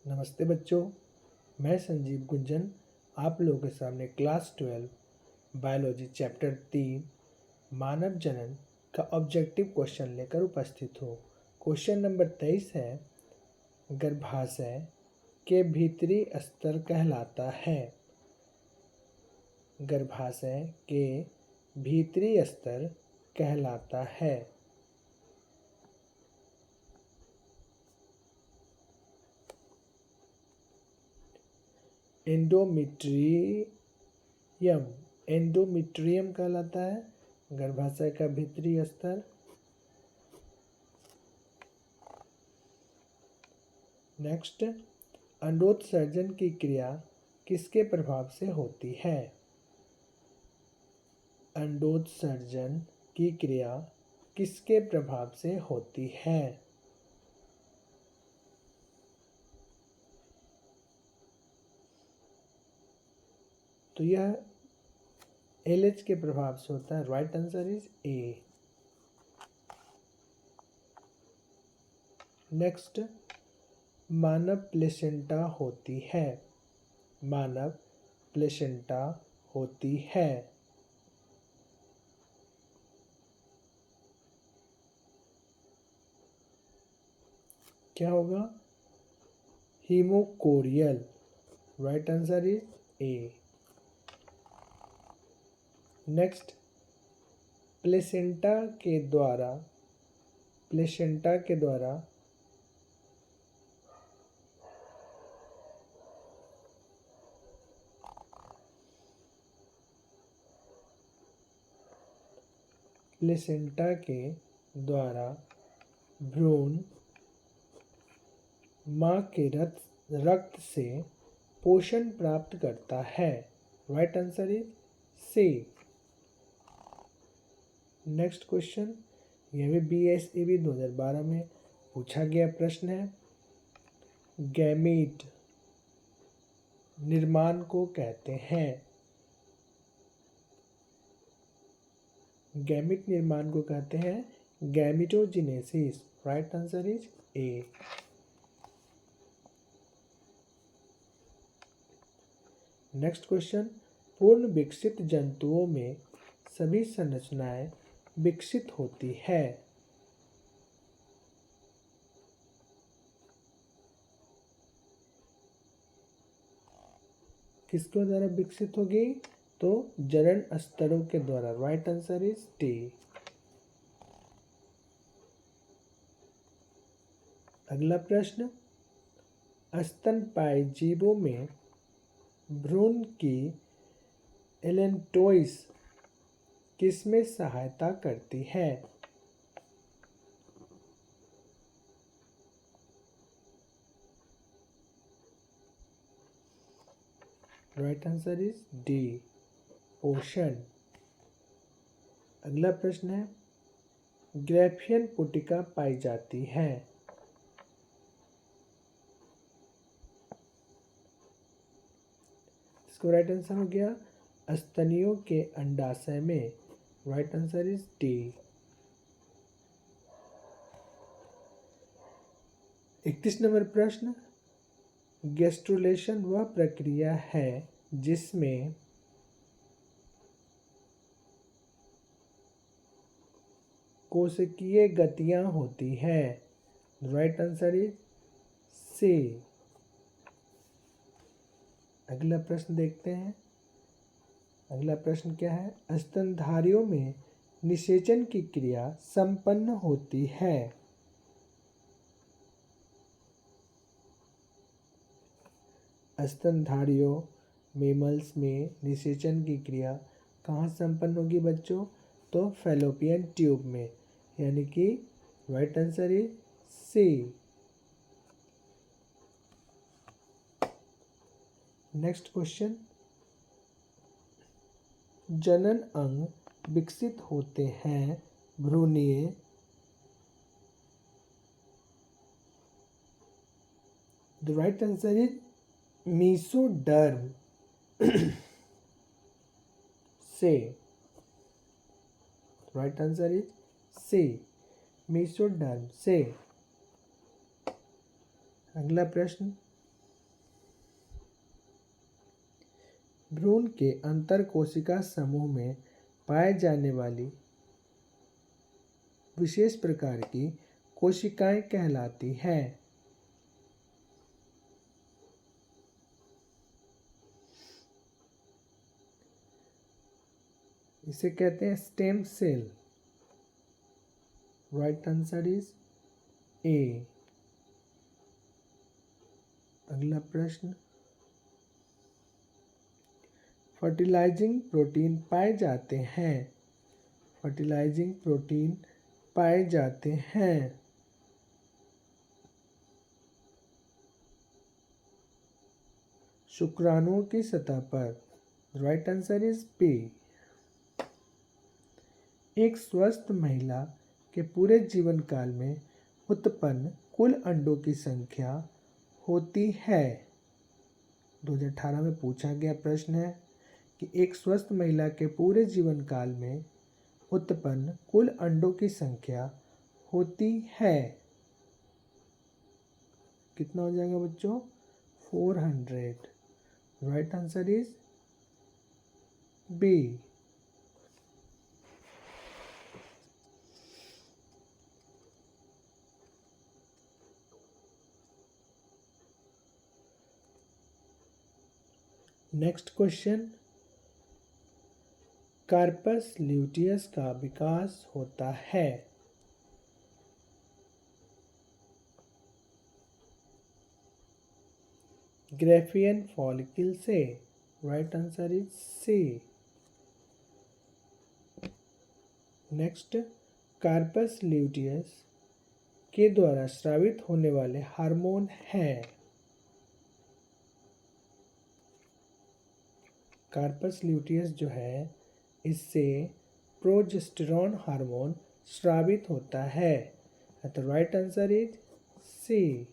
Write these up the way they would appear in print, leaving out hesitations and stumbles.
नमस्ते बच्चों, मैं संजीव गुंजन आप लोगों के सामने क्लास 12 बायोलॉजी चैप्टर 3 मानव जनन का ऑब्जेक्टिव क्वेश्चन लेकर उपस्थित हूँ। क्वेश्चन नंबर 23 है, गर्भाशय के भीतरी स्तर कहलाता है। गर्भाशय के भीतरी स्तर कहलाता है। एंडोमेट्रियम कहलाता है गर्भाशय का भीतरी स्तर। नेक्स्ट, अंडोत्सर्जन की क्रिया किसके प्रभाव से होती है? अंडोत्सर्जन की क्रिया किसके प्रभाव से होती है? तो यह एलएच के प्रभाव से होता है। Right answer is A. Next, Manav placenta होती है। मानव प्लेसेंटा होती है। क्या होगा? Haemochorial. Right answer is A. Next, placenta के द्वारा भ्रूण माँ के रक्त से पोषण प्राप्त करता है। Right answer is C. Next question, यह भी BSEB 2012 में पूछा गया प्रश्न है। गैमीट निर्माण को कहते हैं। गैमीट निर्माण को कहते हैं gametogenesis. Right answer is A. Next question, पूर्ण विकसित जंतुओं में सभी संरचनाएं विकसित होती है। किसके द्वारा विकसित होगी? तो जनन स्तरों के द्वारा। Right answer is D. अगला प्रश्न, स्तनपायी जीवों में भ्रूण की एलेंटोइस किसमें सहायता करती है? राइट आंसर इज डी, पोषण। अगला प्रश्न है, ग्रैफियन पुटिका पाई जाती है। इसको राइट आंसर हो गया स्तनियों के अंडाशय में। Right answer is D. 31 नंबर प्रश्न, गैस्ट्रुलेशन वह प्रक्रिया है जिसमें कोशिकीय गतियां होती है। Right answer is C. अगला प्रश्न देखते हैं। अगला प्रश्न क्या है? स्तनधारियों में निषेचन की क्रिया संपन्न होती है। स्तनधारियों मेमल्स में निषेचन की क्रिया कहाँ संपन्न होगी बच्चों? तो फैलोपियन ट्यूब में, यानी कि right answer is C. Next question, जनन अंग विकसित होते हैं भ्रूणीय the right answer is mesoderm से। Right answer is C, mesoderm से। अगला प्रश्न, भ्रूण के अंतर कोशिका समूह में पाए जाने वाली विशेष प्रकार की कोशिकाएं कहलाती हैं। इसे कहते हैं stem cell. Right answer is A. अगला प्रश्न, फर्टिलाइजिंग प्रोटीन पाए जाते हैं। फर्टिलाइजिंग प्रोटीन पाए जाते हैं। शुक्राणुओं की सतह पर। Right answer is B. एक स्वस्थ महिला के पूरे जीवन काल में उत्पन्न कुल अंडों की संख्या होती है। 2018 में पूछा गया प्रश्न है कि एक स्वस्थ महिला के पूरे जीवन काल में उत्पन्न कुल अंडों की संख्या होती है। कितना हो जाएगा बच्चों? 400। Right answer is B. Next question, corpus luteus का विकास होता है। ग्रेफियन फॉलिकल से। Right answer is C. Next, corpus luteus के द्वारा स्रावित होने वाले हार्मोन हैं। कार्पस ल्यूटियस जो है, इससे प्रोजेस्टेरॉन हार्मोन स्रावित होता है। तो राइट आंसर इज सी।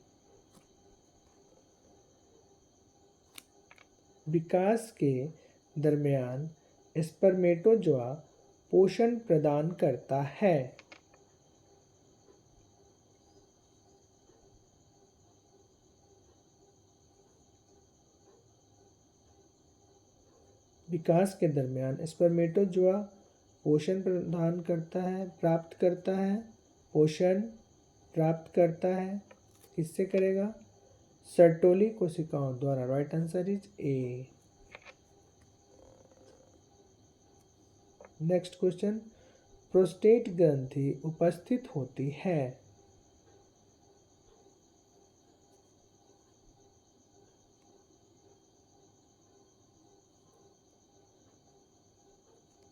विकास के दरमियान स्पर्मेटोजोआ पोषण प्रदान करता है। विकास के दरमियान स्पर्मेटोजोआ पोषण प्रदान करता है, प्राप्त करता है। पोषण प्राप्त करता है, किससे करेगा? सर्टोली कोशिकाओं द्वारा। Right answer is A. Next question, prostate ग्रंथि उपस्थित होती है।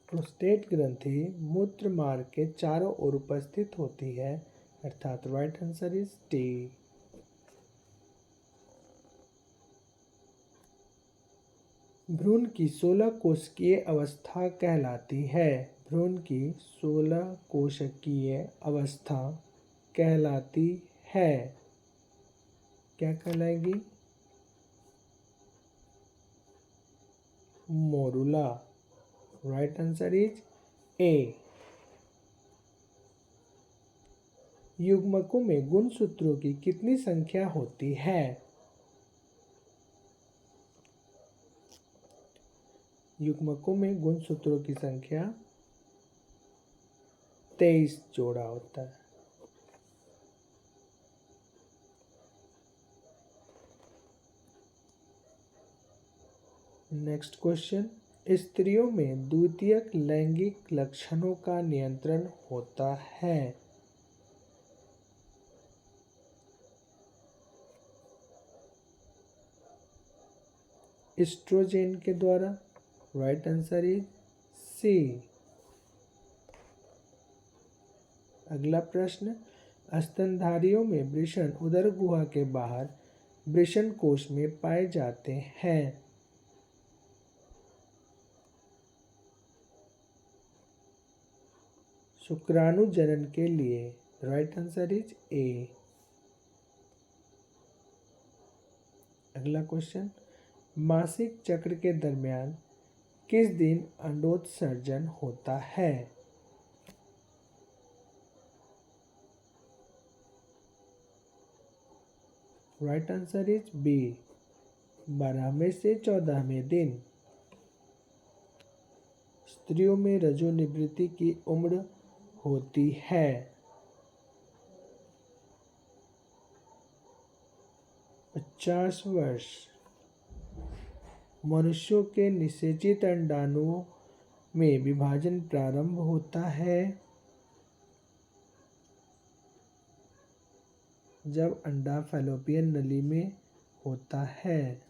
प्रोस्टेट ग्रंथि मूत्र मार्ग के चारों ओर उपस्थित होती है, अर्थात राइट आंसर इज डी। भ्रूण की 16 कोशिकीय अवस्था कहलाती है। भ्रूण की 16 कोशिकीय अवस्था कहलाती है। क्या कहलाएगी? Morula. Right answer is A. युग्मकों में गुणसूत्रों की कितनी संख्या होती है? युग्मकों में गुणसूत्रों की संख्या 23 जोड़ा होता है। नेक्स्ट क्वेश्चन, स्त्रियों में द्वितीयक लैंगिक लक्षणों का नियंत्रण होता है। एस्ट्रोजेन के द्वारा। Right answer is C. अगला प्रश्न, स्तनधारियों में वृषण उदर गुहा के बाहर वृषण कोश में पाए जाते हैं। शुक्राणु जनन के लिए। Right answer is A. अगला क्वेश्चन, मासिक चक्र के दरमियान किस दिन अंडोत्सर्जन होता है? राइट आंसर इज बी, 12वें से 14वें दिन। स्त्रियों में रजोनिवृत्ति की उम्र होती है? 50 वर्ष। मनुष्यों के निषेचित अंडाणुओं में विभाजन प्रारंभ होता है जब अंडा फैलोपियन नली में होता है।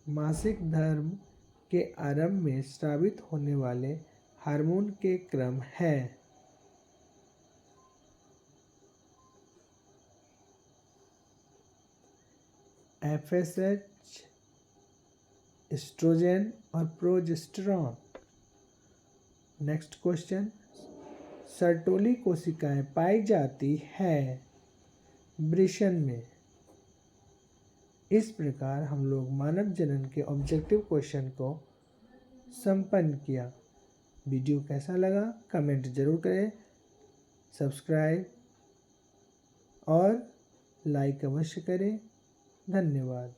मासिक धर्म के आरंभ में स्रावित होने वाले हार्मोन के क्रम है। एफएसएच, एस्ट्रोजन और प्रोजेस्टेरॉन। नेक्स्ट क्वेश्चन, सर्टोली कोशिकाएं पाई जाती है वृषण में। इस प्रकार हम लोग मानव जनन के ऑब्जेक्टिव क्वेश्चन को संपन्न किया। वीडियो कैसा लगा कमेंट जरूर करें, सब्सक्राइब और लाइक अवश्य करें। धन्यवाद।